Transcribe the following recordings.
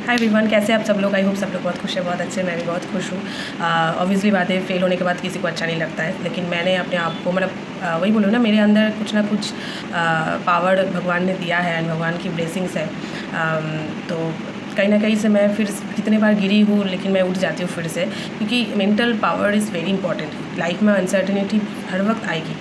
Hi everyone, कैसे आप सब लोग? आई होप सब लोग बहुत खुश है, बहुत अच्छे। मैं भी बहुत खुश हूँ। ऑब्वियसली बात है, फेल होने के बाद किसी को अच्छा नहीं लगता है, लेकिन मैंने अपने आप को वही बोलूँ ना, मेरे अंदर कुछ ना कुछ पावर भगवान ने दिया है एंड भगवान की ब्लेसिंग्स है। तो कहीं ना कहीं से मैं फिर कितने बार गिरी हूँ, लेकिन मैं उठ जाती हूँ फिर से, क्योंकि mental power is very important. Life में अनसर्टेनिटी हर वक्त आएगी,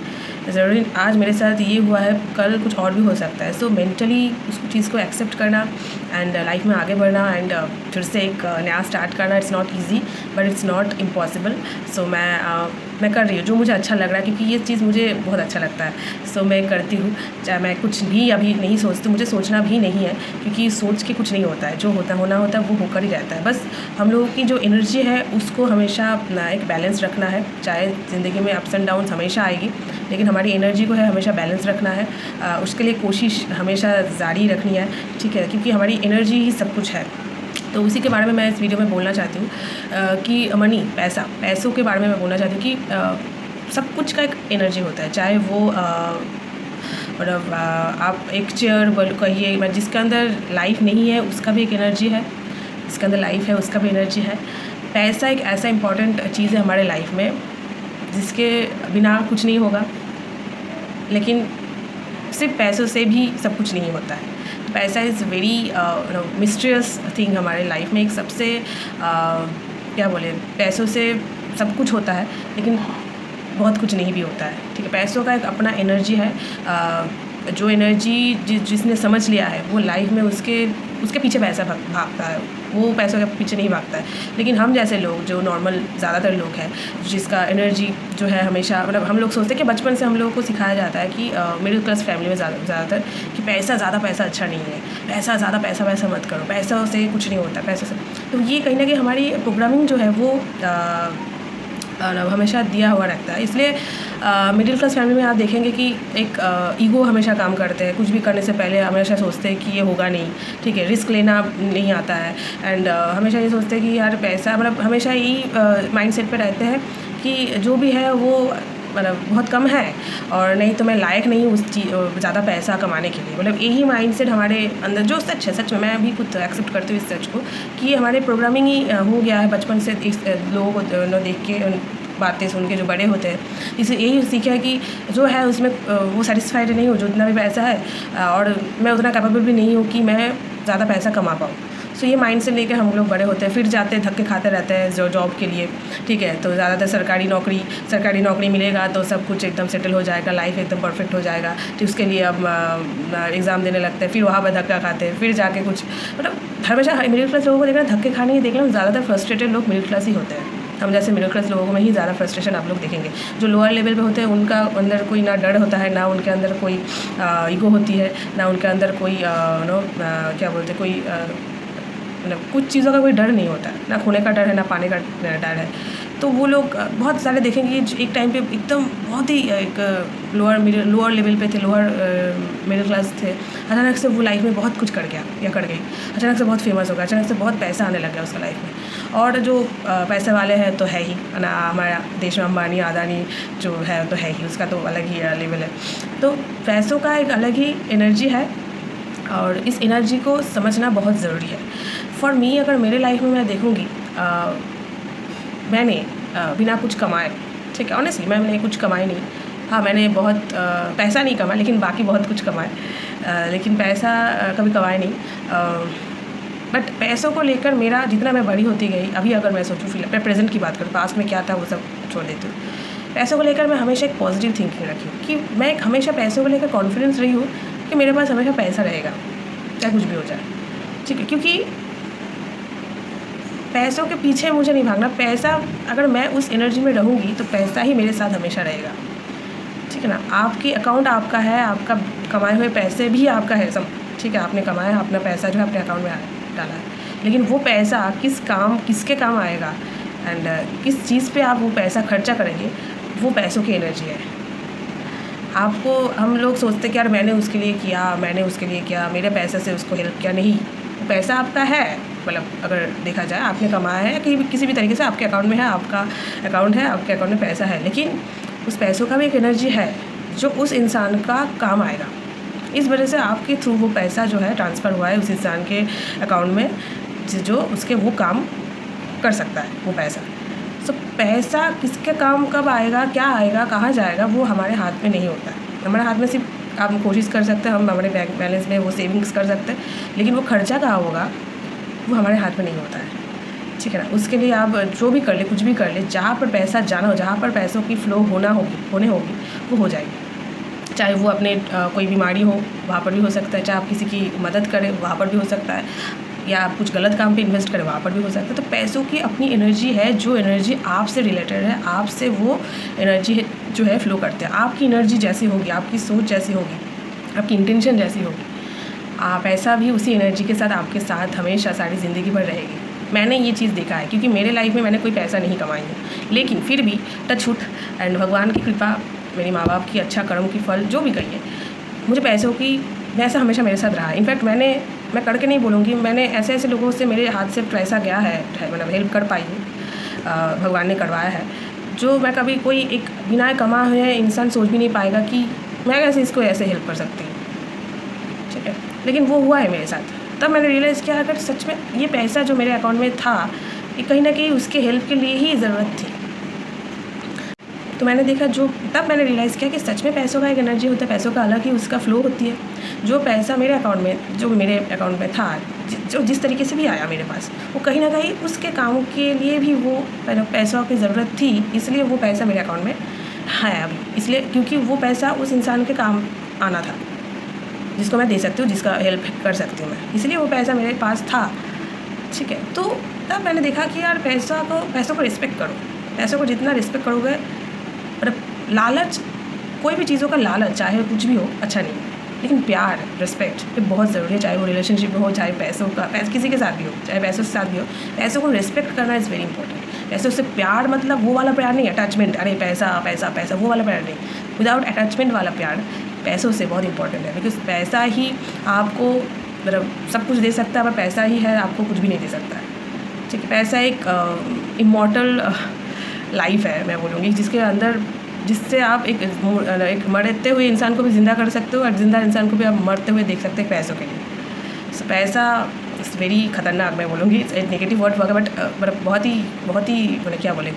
ज़रूरी आज मेरे साथ ये हुआ है, कल कुछ और भी हो सकता है। सो मेंटली उस चीज़ को एक्सेप्ट करना एंड लाइफ में आगे बढ़ना एंड फिर से एक नया स्टार्ट करना, it's not easy but it's not impossible. So मैं कर रही हूँ जो मुझे अच्छा लग रहा है, क्योंकि ये चीज़ मुझे बहुत अच्छा लगता है। सो मैं करती हूँ, चाहे मैं कुछ भी अभी नहीं सोचती, मुझे सोचना भी नहीं है, क्योंकि सोच के कुछ नहीं होता है। जो होना होता है वो होकर ही रहता है। बस हम लोगों की जो एनर्जी है उसको हमेशा एक बैलेंस रखना है। चाहे ज़िंदगी में अप्स एंड डाउन्स हमेशा आएगी, लेकिन हमारी एनर्जी को है हमेशा बैलेंस रखना है। उसके लिए कोशिश हमेशा जारी रखनी है, ठीक है, क्योंकि हमारी एनर्जी ही सब कुछ है। तो उसी के बारे में मैं इस वीडियो में बोलना चाहती हूँ कि मनी, पैसों के बारे में मैं बोलना चाहती हूँ कि सब कुछ का एक एनर्जी होता है। चाहे वो मतलब आप एक चेयर कहिए, जिसके अंदर लाइफ नहीं है उसका भी एक एनर्जी है, जिसके अंदर लाइफ है उसका भी एनर्जी है। पैसा एक ऐसा इम्पॉर्टेंट चीज़ है हमारे लाइफ में जिसके बिना कुछ नहीं होगा, लेकिन सिर्फ पैसों से भी सब कुछ नहीं होता है। पैसा इज़ वेरी मिस्टीरियस थिंग हमारे लाइफ में। एक सबसे क्या बोले, पैसों से सब कुछ होता है, लेकिन बहुत कुछ नहीं भी होता है, ठीक है। पैसों का एक अपना एनर्जी है। जो एनर्जी जिसने समझ लिया है वो लाइफ में उसके पीछे पैसा भागता है, वो पैसों के पीछे नहीं भागता है। लेकिन हम जैसे लोग, जो नॉर्मल ज़्यादातर लोग हैं, जिसका एनर्जी जो है हमेशा, मतलब हम लोग सोचते हैं कि बचपन से हम लोगों को सिखाया जाता है कि मिडिल क्लास फैमिली में ज़्यादातर कि ज़्यादा पैसा अच्छा नहीं है, ज़्यादा पैसा मत करो, पैसों से कुछ नहीं होता, पैसों से। तो ये कहीं ना कहीं हमारी प्रोग्रामिंग जो है वो हमेशा दिया हुआ रहता है। इसलिए मिडिल क्लास फैमिली में आप देखेंगे कि एक ईगो हमेशा काम करते हैं। कुछ भी करने से पहले हमेशा सोचते हैं कि ये होगा नहीं, ठीक है, रिस्क लेना नहीं आता है। एंड हमेशा ये सोचते हैं कि यार पैसा, मतलब हमेशा यही माइंडसेट पे रहते हैं कि जो भी है वो मतलब बहुत कम है, और नहीं तो मैं लायक नहीं हूँ उस ज़्यादा पैसा कमाने के लिए। मतलब यही माइंडसेट हमारे अंदर, जो सच है, सच में मैं भी खुद एक्सेप्ट करती हूँ इस सच को, कि ये हमारे प्रोग्रामिंग ही हो गया है बचपन से। इस लोगों को देख के, बातें सुन के जो बड़े होते हैं, इसे यही सीखा है कि जो है उसमें वो सेटिस्फाइड नहीं हो, जो जितना भी पैसा है, और मैं उतना कैपेबल भी नहीं हूँ कि मैं ज़्यादा पैसा कमा पाऊँ। सो ये माइंड से लेके हम लोग बड़े होते हैं, फिर जाते धक्के खाते रहते हैं जो जॉब के लिए, ठीक है। तो ज़्यादातर सरकारी नौकरी मिलेगा तो सब कुछ एकदम सेटल हो जाएगा, लाइफ एकदम परफेक्ट हो जाएगा। तो उसके लिए अब एग्ज़ाम देने लगते हैं, फिर वहाँ पर धक्का खाते हैं, फिर जाके कुछ, मतलब हमेशा मिडिल क्लास लोगों को देखना, धक्के खाने ही देखना, ज़्यादातर फ्रस्ट्रेटेड लोग मिडिल क्लास ही होते हैं। हम जैसे मिडिल क्लास लोगों में ही ज़्यादा फ्रस्ट्रेशन आप लोग देखेंगे। जो लोअर लेवल पे होते हैं उनका अंदर कोई ना डर होता है, ना उनके अंदर कोई ईगो होती है, ना उनके अंदर कोई क्या बोलते हैं, कोई मतलब कुछ चीज़ों का कोई डर नहीं होता है, ना खोने का डर है, ना पाने का डर है। तो वो लोग बहुत सारे देखेंगे कि एक टाइम पे एकदम बहुत ही एक लोअर लेवल पे थे, लोअर मिडिल क्लास थे, अचानक से वो लाइफ में बहुत कुछ कर गई, अचानक से बहुत फेमस हो गया, अचानक से बहुत पैसा आने लग गया उसका लाइफ में। और जो पैसे वाले हैं तो है ही ना, हमारा देश में अंबानी अदानी जो है तो है ही, उसका तो अलग ही लेवल है। तो पैसों का एक अलग ही एनर्जी है, और इस एनर्जी को समझना बहुत ज़रूरी है। फॉर मी, अगर मेरे लाइफ में मैं देखूँगी, मैंने बिना कुछ कमाए, ठीक है, ऑनेस्टली मैंने कुछ कमाई नहीं। हाँ, मैंने बहुत पैसा नहीं कमाया, लेकिन बाकी बहुत कुछ कमाए, लेकिन पैसा कभी कमाए नहीं। बट पैसों को लेकर मेरा, जितना मैं बड़ी होती गई, अभी अगर मैं सोचूँ, फिलहाल मैं प्रेजेंट की बात करूँ, पास्ट में क्या था वो सब छोड़ देती हूँ। पैसों को लेकर मैं हमेशा एक पॉजिटिव थिंकिंग रखी हूँ, कि मैं हमेशा पैसों को लेकर कॉन्फिडेंस रही हूँ कि मेरे पास हमेशा पैसा रहेगा, चाहे कुछ भी हो जाए, ठीक है। क्योंकि पैसों के पीछे मुझे नहीं भागना। पैसा, अगर मैं उस एनर्जी में रहूँगी तो पैसा ही मेरे साथ हमेशा रहेगा, ठीक है ना। आपकी अकाउंट आपका है, आपका कमाए हुए पैसे भी आपका है सब, ठीक है, आपने कमाया, अपना पैसा जो है अपने अकाउंट में डाला है, लेकिन वो पैसा किसके काम आएगा एंड किस चीज़ पे आप वो पैसा खर्चा करेंगे, वो पैसों की एनर्जी है। आपको, हम लोग सोचते कि यार मैंने उसके लिए किया, मेरे पैसे से उसको हेल्प किया, नहीं, पैसा आपका है, मतलब अगर देखा जाए आपने कमाया है कि किसी भी तरीके से आपके अकाउंट में है, आपका अकाउंट है, आपके अकाउंट में पैसा है, लेकिन उस पैसों का भी एक एनर्जी है जो उस इंसान का काम आएगा। इस वजह से आपके थ्रू वो पैसा जो है ट्रांसफ़र हुआ है उस इंसान के अकाउंट में, जो उसके वो काम कर सकता है वो पैसा। सो पैसा किसके काम कब आएगा, क्या आएगा, कहाँ जाएगा, वो हमारे हाथ में नहीं होता है। हमारे हाथ में सिर्फ हम कोशिश कर सकते हैं, हम हमारे बैंक बैलेंस में वो सेविंग्स कर सकते हैं, लेकिन वो खर्चा कहाँ होगा वो हमारे हाथ में नहीं होता है, ठीक है ना। उसके लिए आप जो भी कर ले, कुछ भी कर ले, जहाँ पर पैसा जाना हो, जहाँ पर पैसों की फ़्लो होने होगी वो हो जाएगी। चाहे वो अपने कोई बीमारी हो वहाँ पर भी हो सकता है, चाहे आप किसी की मदद करें वहाँ पर भी हो सकता है, या आप कुछ गलत काम पे इन्वेस्ट करें वहाँ पर भी हो सकता है। तो पैसों की अपनी एनर्जी है, जो एनर्जी आपसे रिलेटेड है, आपसे वो एनर्जी जो है फ़्लो करते हैं। आपकी एनर्जी जैसी होगी, आपकी सोच जैसी होगी, आपकी इंटेंशन जैसी होगी, पैसा भी उसी एनर्जी के साथ आपके साथ हमेशा सारी ज़िंदगी भर रहेगी। मैंने ये चीज़ देखा है, क्योंकि मेरे लाइफ में मैंने कोई पैसा नहीं कमाई है, लेकिन फिर भी टचवुड एंड भगवान की कृपा, मेरे माँ बाप की अच्छा कर्म की फल जो भी कहिए, मुझे पैसों की पैसा हमेशा मेरे साथ रहा है। इनफैक्ट मैं करके नहीं बोलूँगी, मैंने ऐसे लोगों से मेरे हाथ से पैसा गया है, मतलब हेल्प कर पाई हूँ, भगवान ने करवाया है, जो मैं कभी कोई एक बिना कमा हुए इंसान सोच भी नहीं पाएगा कि मैं कैसे इसको ऐसे हेल्प कर सकती हूँ, ठीक है। लेकिन वो हुआ है मेरे साथ। तब मैंने रियलाइज़ किया अगर सच में ये पैसा जो मेरे अकाउंट में था, ये कहीं ना कहीं उसके हेल्प के लिए ही ज़रूरत थी। तो मैंने देखा तब मैंने रियलाइज़ किया कि सच में पैसों का एक एनर्जी होता है, पैसों का अलग ही उसका फ़्लो होती है। जो पैसा मेरे अकाउंट में था, जो जिस तरीके से भी आया मेरे पास, वो कहीं ना कहीं उसके काम के लिए भी वो पैसों की ज़रूरत थी, इसलिए वो पैसा मेरे अकाउंट में है अभी। इसलिए क्योंकि वो पैसा उस इंसान के काम आना था, जिसको मैं दे सकती हूँ, जिसका हेल्प कर सकती हूँ मैं, इसलिए वो पैसा मेरे पास था, ठीक है। तो तब मैंने देखा कि यार पैसों को रिस्पेक्ट करो। पैसों को जितना रिस्पेक्ट करोगे, मतलब लालच, कोई भी चीज़ों का लालच चाहे कुछ भी हो अच्छा नहीं है, लेकिन प्यार, रिस्पेक्ट ये बहुत ज़रूरी है, चाहे वो रिलेशनशिप में हो, चाहे किसी के साथ भी हो, चाहे पैसों के साथ भी हो। पैसों को रिस्पेक्ट करना इज़ वेरी इंपॉर्टेंट। पैसों से प्यार मतलब वो वाला प्यार नहीं, अटैचमेंट, अरे पैसा पैसा पैसा वो वाला प्यार नहीं। विदाउट अटैचमेंट वाला प्यार पैसों से बहुत इंपॉर्टेंट है, बिकॉज पैसा ही आपको मतलब सब कुछ दे सकता है, पर पैसा ही है आपको कुछ भी नहीं दे सकता है, ठीक है। पैसा एक इमॉर्टल लाइफ है, मैं बोलूँगी, जिससे आप एक मरते हुए इंसान को भी ज़िंदा कर सकते हो, और ज़िंदा इंसान को भी आप मरते हुए देख सकते हैं पैसों के लिए। सो पैसा इज़ वेरी ख़तरनाक, मैं बोलूँगी, इट्स नेगेटिव वर्ड होगा, बट बहुत ही मतलब क्या बोले,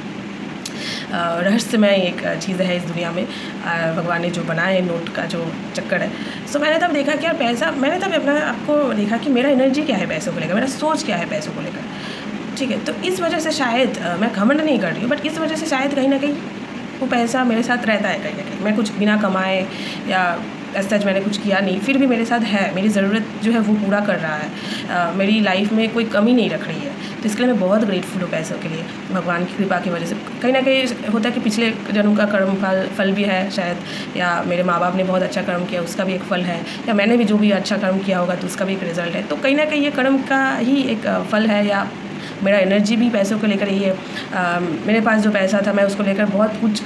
रहस्यमय एक चीज़ है इस दुनिया में। भगवान ने जो बनाया है, नोट का जो चक्कर है। सो मैंने तब देखा कि यार पैसा, मैंने तब अपना आपको देखा कि मेरा एनर्जी क्या है पैसों को लेकर, मेरा सोच क्या है पैसों को लेकर, ठीक है। तो इस वजह से शायद मैं घमंड नहीं कर रही हूँ, बट इस वजह से शायद कहीं ना कहीं वो पैसा मेरे साथ रहता है, कहीं ना कहीं मैं कुछ बिना कमाए या सच मैंने कुछ किया नहीं, फिर भी मेरे साथ है, मेरी ज़रूरत जो है वो पूरा कर रहा है, मेरी लाइफ में कोई कमी नहीं रख रही है। तो इसके लिए मैं बहुत ग्रेटफुल हूँ पैसों के लिए, भगवान की कृपा की वजह से। कहीं ना कहीं होता है कि पिछले जन्म का कर्म फल भी है शायद, या मेरे माँ बाप ने बहुत अच्छा कर्म किया उसका भी एक फल है, या मैंने भी जो भी अच्छा कर्म किया होगा तो उसका भी एक रिज़ल्ट है। तो कहीं ना कहीं ये कर्म का ही एक फल है, या मेरा एनर्जी भी पैसों को लेकर ही है। मेरे पास जो पैसा था मैं उसको लेकर बहुत कुछ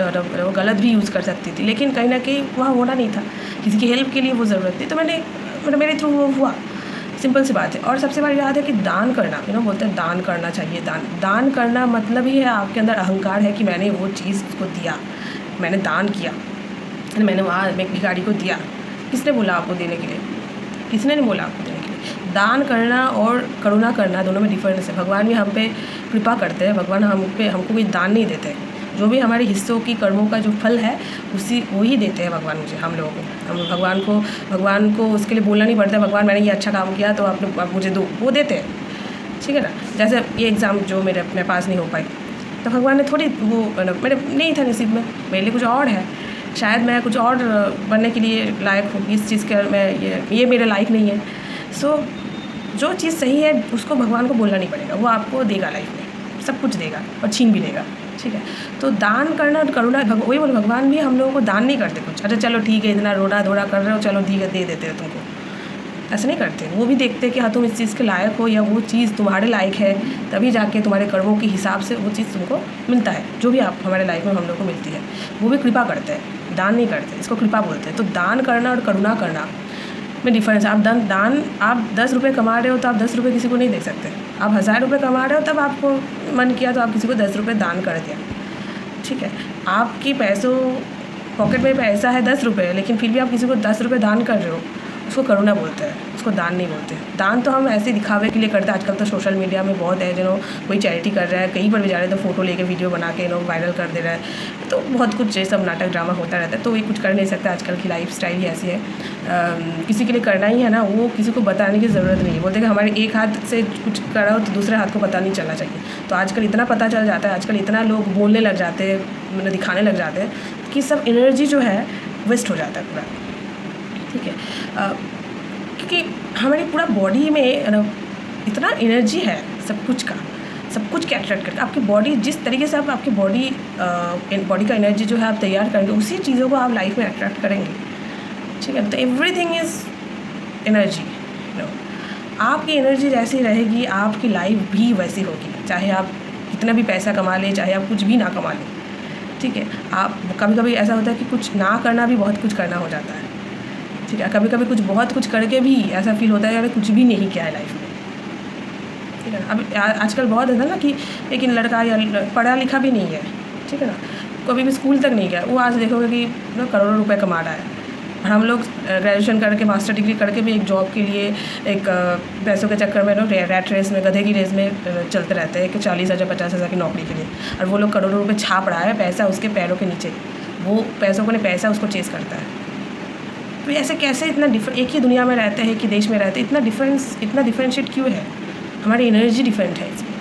गलत भी यूज़ कर सकती थी, लेकिन कहीं ना कहीं वहाँ होना नहीं था, किसी की हेल्प के लिए वो ज़रूरत थी, तो मेरे थ्रू वो हुआ। सिंपल सी बात है। और सबसे बड़ी बात है कि दान करना, बोलते हैं दान करना चाहिए। दान करना मतलब ही है आपके अंदर अहंकार है कि मैंने वो चीज़ उसको दिया, मैंने दान किया, मैंने वहाँ एक भिखारी को दिया। किसने बोला आपको देने के लिए? किसने नहीं बोला आपको देने के लिए। दान करना और करुणा करना दोनों में डिफरेंस है। भगवान भी हम पे कृपा करते हैं, भगवान हमको कोई दान नहीं देते। जो भी हमारे हिस्सों की कर्मों का जो फल है वो ही देते हैं भगवान हम लोगों को। हम भगवान को उसके लिए बोलना नहीं पड़ता, भगवान मैंने ये अच्छा काम किया तो आप मुझे दो, वो देते हैं, ठीक है ना। जैसे ये एग्ज़ाम जो मेरे पास नहीं हो पाई, तो भगवान ने थोड़ी वो मेरे नहीं था नसीब में, मेरे लिए कुछ और है, शायद मैं कुछ और बनने के लिए लायक हूँ, इस चीज़ के मैं ये मेरे लायक नहीं है। सो जो चीज़ सही है उसको भगवान को बोलना नहीं पड़ेगा, वो आपको देगा, लाइफ में सब कुछ देगा और छीन भी देगा, ठीक है। तो दान करना और करुणा, वही बोले भगवान भी हम लोगों को दान नहीं करते कुछ, अच्छा चलो ठीक है इतना रोड़ा धोड़ा कर रहे हो, चलो ठीक है दे देते हो तुमको, ऐसा नहीं करते। वो भी देखते हैं कि हाँ तुम इस चीज़ के लायक हो, या वो चीज़ तुम्हारे लायक है, तभी जाके तुम्हारे कर्मों के हिसाब से वो चीज़ तुमको मिलता है। जो भी आप हमारे लाइफ में हम लोग को मिलती है, वो भी कृपा करते हैं, दान नहीं करते, इसको कृपा बोलते हैं। तो दान करना और करुणा करना में डिफरेंस है। आप 10 रुपये कमा रहे हो तो आप 10 रुपये किसी को नहीं दे सकते। आप 1000 रुपये कमा रहे हो तब आपको मन किया तो आप किसी को 10 रुपये दान कर दिया, ठीक है। आपकी पॉकेट में पैसा है 10 रुपये, लेकिन फिर भी आप किसी को 10 रुपये दान कर रहे हो, उसको करुणा बोलते हैं, उसको दान नहीं बोलते। दान तो हम ऐसे दिखावे के लिए करते हैं। आजकल तो सोशल मीडिया में बहुत है जो कोई चैरिटी कर रहा है, कहीं पर भी जा रहे हैं तो फ़ोटो लेके वीडियो बना के लोग वायरल कर दे रहा है, तो बहुत कुछ ये सब नाटक ड्रामा होता रहता है। तो ये कुछ कर नहीं सकता, आजकल की लाइफ स्टाइल ही ऐसी है। किसी के लिए करना ही है ना, वो किसी को बताने की ज़रूरत नहीं है। बोलते हैं कि हमारे एक हाथ से कुछ करा हो तो दूसरे हाथ को पता नहीं चलना चाहिए। तो आजकल इतना पता चल जाता है, आजकल इतना लोग बोलने लग जाते हैं, मतलब दिखाने लग जाते हैं कि सब एनर्जी जो है वेस्ट हो जाता है पूरा। ठीक है, क्योंकि हमारी पूरा बॉडी में इतना एनर्जी है सब कुछ का, सब कुछ क्या अट्रैक्ट करके आपकी बॉडी, जिस तरीके से आप आपकी बॉडी का एनर्जी जो है आप तैयार करेंगे, उसी चीज़ों को आप लाइफ में अट्रैक्ट करेंगे। ठीक है, तो एवरीथिंग इज़ एनर्जी। आपकी एनर्जी जैसी रहेगी आपकी लाइफ भी वैसी होगी, चाहे आप कितना भी पैसा कमा लें, चाहे आप कुछ भी ना कमा लें। ठीक है, आप कभी कभी ऐसा होता है कि कुछ ना करना भी बहुत कुछ करना हो जाता है। ठीक है, कभी कभी कुछ बहुत कुछ करके भी ऐसा फील होता है यार कुछ भी नहीं किया है लाइफ में। ठीक है ना, अब आजकल बहुत है ना कि लेकिन लड़का या पढ़ा लिखा भी नहीं है, ठीक है ना, कभी भी स्कूल तक नहीं गया, वो आज देखोगे कि करोड़ों रुपए कमा रहा है। और हम लोग ग्रेजुएशन करके मास्टर डिग्री करके भी एक जॉब के लिए एक पैसों के चक्कर में रैट रेस में, गधे की रेस में चलते रहते हैं कि 40,000 50,000 की नौकरी के लिए, और वो लोग करोड़ों रुपए छाप रहा है, पैसा उसके पैरों के नीचे, वो पैसों को नहीं, पैसा उसको चेस करता है। तो ऐसे कैसे इतना एक ही दुनिया में रहते हैं, एक ही देश में रहते हैं, इतना डिफरेंशिएट क्यों है? हमारी एनर्जी डिफरेंट है इसलिए,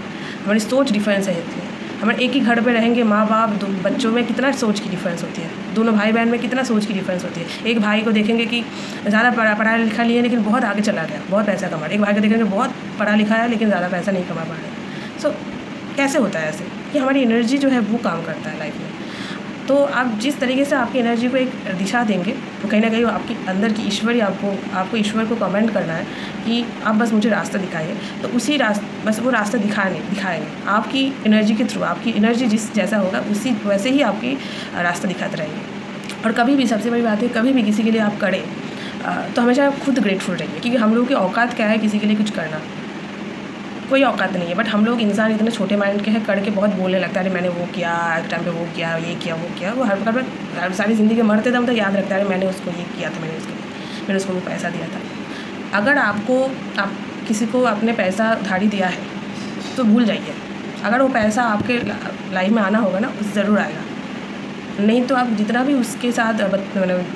हमारी सोच डिफरेंस है इसलिए। हमारे एक ही घर पे रहेंगे, माँ बाप बच्चों में कितना सोच की डिफरेंस होती है, दोनों भाई बहन में कितना सोच की डिफरेंस होती है। एक भाई को देखेंगे कि ज़्यादा पढ़ा लिखा नहीं है लेकिन बहुत आगे चला गया, बहुत पैसा कमा रहा है। एक भाई को देखेंगे बहुत पढ़ा लिखा है लेकिन ज़्यादा पैसा नहीं कमा पा रहे। सो कैसे होता है ऐसे कि हमारी एनर्जी जो है वो काम करता है लाइफ में। तो आप जिस तरीके से आपकी एनर्जी को एक दिशा देंगे तो कहीं ना कहीं आपकी अंदर की ईश्वर ही आपको ईश्वर को कमेंट करना है कि आप बस मुझे रास्ता दिखाइए, तो उसी बस वो रास्ता दिखाएंगे आपकी एनर्जी के थ्रू। आपकी एनर्जी जैसा होगा उसी वैसे ही आपकी रास्ता दिखाते रहेंगे। और कभी भी, सबसे बड़ी बात है, कभी भी किसी के लिए आप करें तो हमेशा खुद ग्रेटफुल रहिए, क्योंकि हम लोगों की औकात क्या है किसी के लिए कुछ करना, कोई औकात नहीं है। बट हम लोग इंसान इतने छोटे माइंड के हैं, करके बहुत बोलने लगता है, अरे मैंने वो किया, एक टाइम पे वो किया, ये किया, वो किया। वो हर सारी ज़िंदगी मरते दम तक याद रखता है, मैंने उसको ये किया था, मैंने उसको वो पैसा दिया था। अगर आप किसी को आपने पैसा उधारी दिया है तो भूल जाइए, अगर वो पैसा आपके लाइफ में आना होगा ना, ज़रूर आएगा, नहीं तो आप जितना भी उसके साथ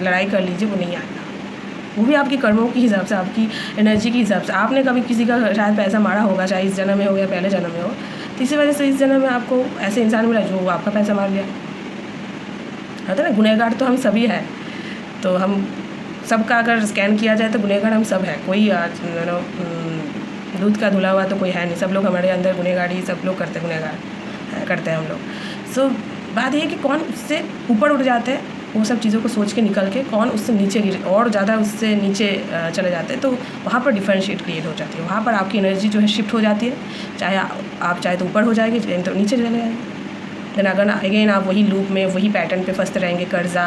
लड़ाई कर लीजिए वो नहीं आएगा। वो भी आपके कर्मों के हिसाब से, आपकी एनर्जी के हिसाब से। आपने कभी किसी का शायद पैसा मारा होगा, चाहे इस जन्म में हो या पहले जन्म में हो, तो इसी वजह से इस जन्म में आपको ऐसे इंसान मिला जो आपका पैसा मार लिया। है ना, गुनहगार तो हम सभी हैं, तो हम सबका अगर स्कैन किया जाए तो गुनहगार हम सब हैं। कोई दूध का धुला हुआ तो कोई है नहीं, सब लोग हमारे अंदर गुनहगारी, सब लोग करते हैं हम लोग। सो बात ये है कि कौन उससे ऊपर उठ जाते हैं, वो सब चीज़ों को सोच के निकल के, कौन उससे नीचे और ज़्यादा उससे नीचे चले जाते हैं। तो वहाँ पर डिफरेंशिएट क्रिएट हो जाती है, वहाँ पर आपकी एनर्जी जो है शिफ्ट हो जाती है। चाहे आप चाहे तो ऊपर हो जाएगी, चाहे तो नीचे चले जाएंगे। देन अगर अगेन आप वही लूप में, वही पैटर्न पे फंसते रहेंगे। कर्जा,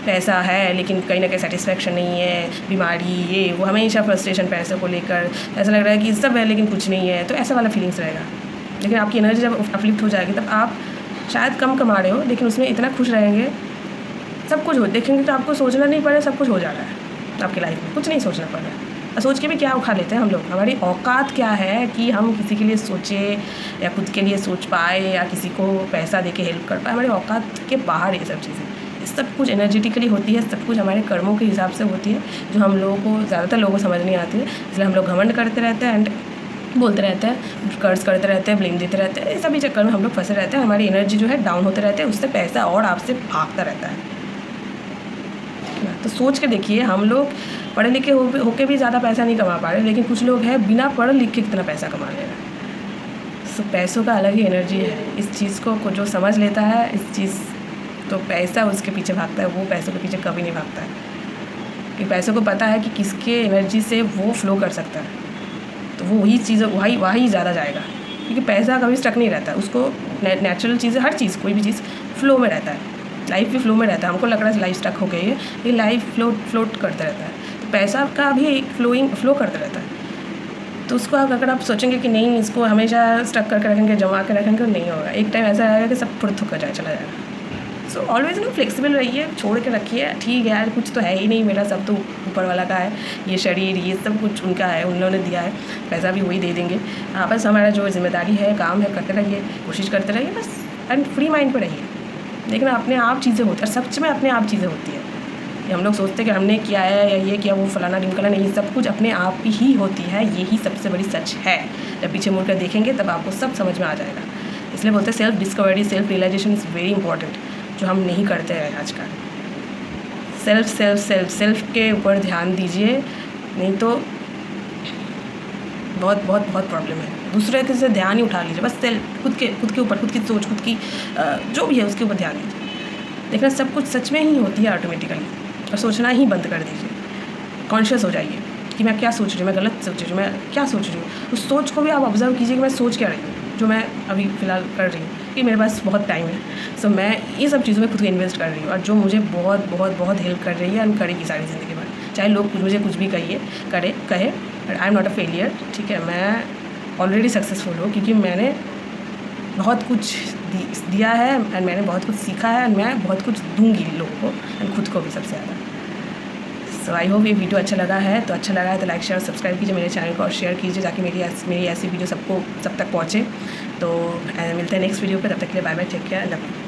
पैसा है लेकिन कहीं ना कहीं सेटिस्फेक्शन नहीं है, बीमारी, ये वो, हमेशा फ्रस्ट्रेशन पैसे को लेकर, ऐसा लग रहा है कि सब है लेकिन कुछ नहीं है, तो ऐसा वाला फीलिंग्स रहेगा। लेकिन आपकी एनर्जी जब अपलिफ्ट हो जाएगी तब आप शायद कम कमा रहे हो लेकिन उसमें इतना खुश रहेंगे, सब कुछ हो देखेंगे तो आपको सोचना नहीं पड़े, सब कुछ हो जा रहा है आपकी लाइफ में, कुछ नहीं सोचना पड़ रहा है। और सोच के भी क्या उखा लेते हैं हम लोग, हमारी औकात क्या है कि हम किसी के लिए सोचें या खुद के लिए सोच पाए या किसी को पैसा दे के हेल्प कर पाए। हमारी औकात के बाहर ये सब चीज़ें, सब कुछ एनर्जेटिकली होती है, सब कुछ हमारे कर्मों के हिसाब से होती है, जो हम लोगों को, ज़्यादातर लोगों को समझ नहीं आती है। इसलिए हम लोग घमंड करते रहते हैं एंड बोलते रहते हैं, कर्ज करते रहते हैं, ब्लेम देते रहते हैं, इस सभी चक्कर में हम लोग फंसे रहते हैं। हमारी एनर्जी जो है डाउन होते रहते हैं, उससे पैसा और आपसे भागता रहता है। तो सोच के देखिए, हम लोग पढ़े लिखे होके भी ज़्यादा पैसा नहीं कमा पा रहे, लेकिन कुछ लोग हैं बिना पढ़ लिख के कितना पैसा कमा ले रहे हैं। सो पैसों का अलग ही एनर्जी है। इस चीज़ को जो समझ लेता है, इस चीज़ तो पैसा उसके पीछे भागता है, वो पैसों के पीछे कभी नहीं भागता है, कि पैसों को पता है कि किसके एनर्जी से वो फ्लो कर सकता है, तो वो वही चीज़ वही ज़्यादा जाएगा। क्योंकि पैसा कभी स्टक नहीं रहता, उसको नेचुरल चीज़ें, हर चीज़, कोई भी चीज़ फ्लो में रहता है, लाइफ भी फ्लो में रहता है। हमको लग रहा है लाइफ स्टक हो गई है, ये लाइफ फ्लोट करता रहता है। तो पैसा का भी एक फ्लो करता रहता है। तो उसको अगर आप सोचेंगे कि नहीं, इसको हमेशा स्टक करके रखेंगे, जमा के रखेंगे, नहीं होगा। एक टाइम ऐसा आएगा कि सब फुर्त होकर चला जाएगा। सो ऑलवेज ना फ्लेक्सिबल रहिए, छोड़ के रखिए, ठीक है यार कुछ तो है ही नहीं मेरा, सब तो ऊपर वाला का है, ये शरीर ये सब कुछ उनका है, उन्होंने दिया है, पैसा भी वही दे देंगे। हाँ बस हमारा जो जिम्मेदारी है, काम है, करते रहिए, कोशिश करते रहिए बस, एंड फ्री माइंड पे रहिए। लेकिन अपने आप चीज़ें होती है, सच में अपने आप चीज़ें होती है। ये हम लोग सोचते हैं कि हमने किया है या ये किया वो फलाना ढिमकाना, नहीं, सब कुछ अपने आप ही होती है, यही सबसे बड़ी सच है। जब पीछे मुड़ कर देखेंगे तब आपको सब समझ में आ जाएगा। इसलिए बोलते हैं self discovery, self realisation is very important, जो हम नहीं करते हैं आजकल। सेल्फ सेल्फ सेल्फ सेल्फ के ऊपर ध्यान दीजिए, नहीं तो बहुत बहुत बहुत प्रॉब्लम है। दूसरे के से ध्यान ही उठा लीजिए, बस सेल्फ खुद के ऊपर, खुद की सोच, खुद की जो भी है उसके ऊपर ध्यान दीजिए। देखना सब कुछ सच में ही होती है ऑटोमेटिकली, और सोचना ही बंद कर दीजिए। कॉन्शियस हो जाइए कि मैं क्या सोच रही हूँ, मैं गलत सोच रही हूँ, मैं क्या सोच रही हूँ। उस सोच को भी आप ऑब्जर्व कीजिए कि मैं सोच क्या रही हूँ, जो मैं अभी फ़िलहाल कर रही हूँ, कि मेरे पास बहुत टाइम है, सो मैं ये सब चीज़ों में खुद को इन्वेस्ट कर रही हूँ, और जो मुझे बहुत बहुत बहुत हेल्प कर रही है और करेगी सारी ज़िंदगी भर। चाहे लोग मुझे कुछ भी कहे, but I am not a failure, ठीक है। मैं ऑलरेडी सक्सेसफुल हूँ, क्योंकि मैंने बहुत कुछ दिया है, एंड मैंने बहुत कुछ सीखा है, एंड मैं बहुत कुछ दूंगी लोगों को, एंड खुद को भी सबसे ज़्यादा। सो आई होप ये वीडियो अच्छा लगा है तो लाइक शेयर सब्सक्राइब कीजिए मेरे चैनल को, और शेयर कीजिए ताकि मेरी ऐसी वीडियो सब तक पहुँचे। तो मिलते हैं नेक्स्ट वीडियो पे, तब तक के लिए bye bye, take care, love you.